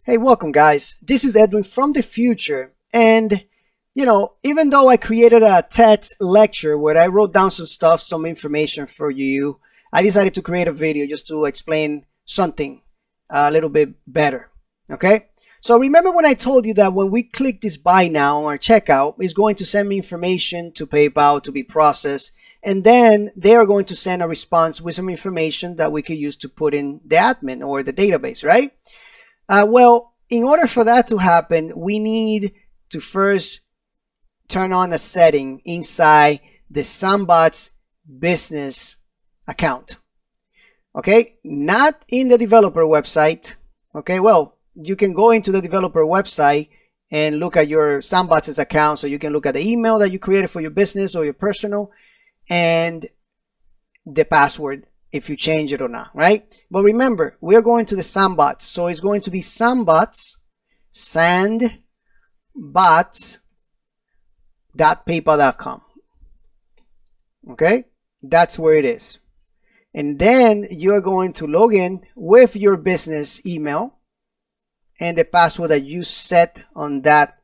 Hey, welcome guys. This is Edwin from the future. And even though I created a TED lecture where I wrote down some stuff, some information for you, I decided to create a video just to explain something a little bit better. Okay? So remember when I told you that when we click this buy now or checkout, it's going to send me information to PayPal to be processed. And then they are going to send a response with some information that we could use to put in the admin or the database, right? Well, in order for that to happen, we need to first turn on a setting inside the Sandbox business account. Okay, not in the developer website. Okay, well, you can go into the developer website and look at your Sandbox's account. So you can look at the email that you created for your business or your personal and the password if you change it or not, right? But remember, we are going to the Sandbox. So it's going to be sandbox.paypal.com. Okay, that's where it is. And then you're going to log in with your business email and the password that you set on that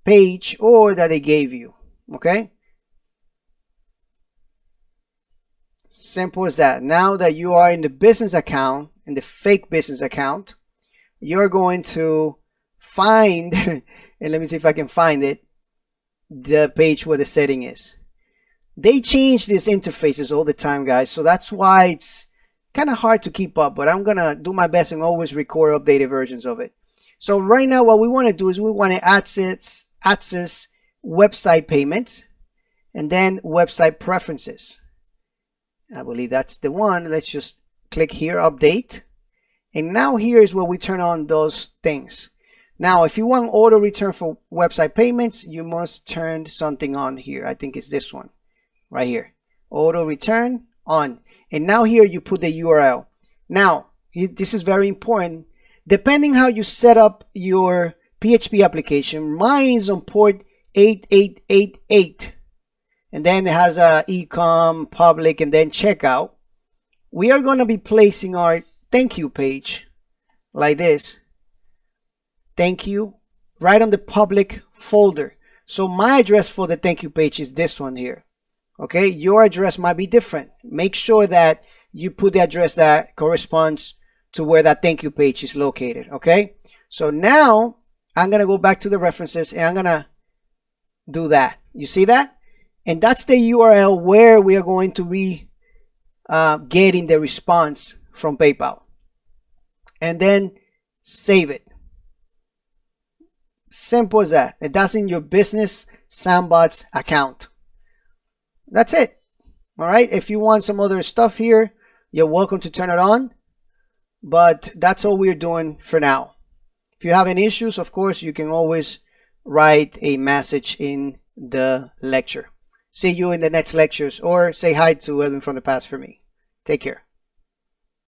page or that they gave you. Okay, simple as that. Now that you are in the business account, in the fake business account, you're going to find, and let me see if I can find it, the page where the setting is. They change these interfaces all the time, guys. So that's why it's kind of hard to keep up, but I'm going to do my best and always record updated versions of it. So right now, what we want to do is we want to access website payments and then website preferences. I believe that's the one. Let's just click here, update. And now here is where we turn on those things. Now, if you want auto return for website payments, you must turn something on here. I think it's this one right here. Auto return on. And now here you put the URL. Now, this is very important. Depending how you set up your PHP application, mine is on port 8888. And then it has a ecom, public, and then checkout. We are going to be placing our thank you page like this. Thank you right on the public folder. So my address for the thank you page is this one here. Okay, your address might be different. Make sure that you put the address that corresponds to where that thank you page is located. Okay, so now I'm going to go back to the references and I'm going to do that. You see that? And that's the URL where we are going to be getting the response from PayPal. And then save it. Simple as that. And that's in your business Sandbox account. That's it. All right. If you want some other stuff here, you're welcome to turn it on. But that's all we're doing for now. If you have any issues, of course, you can always write a message in the lecture. See you in the next lectures, or say hi to Edwin from the past for me. Take care.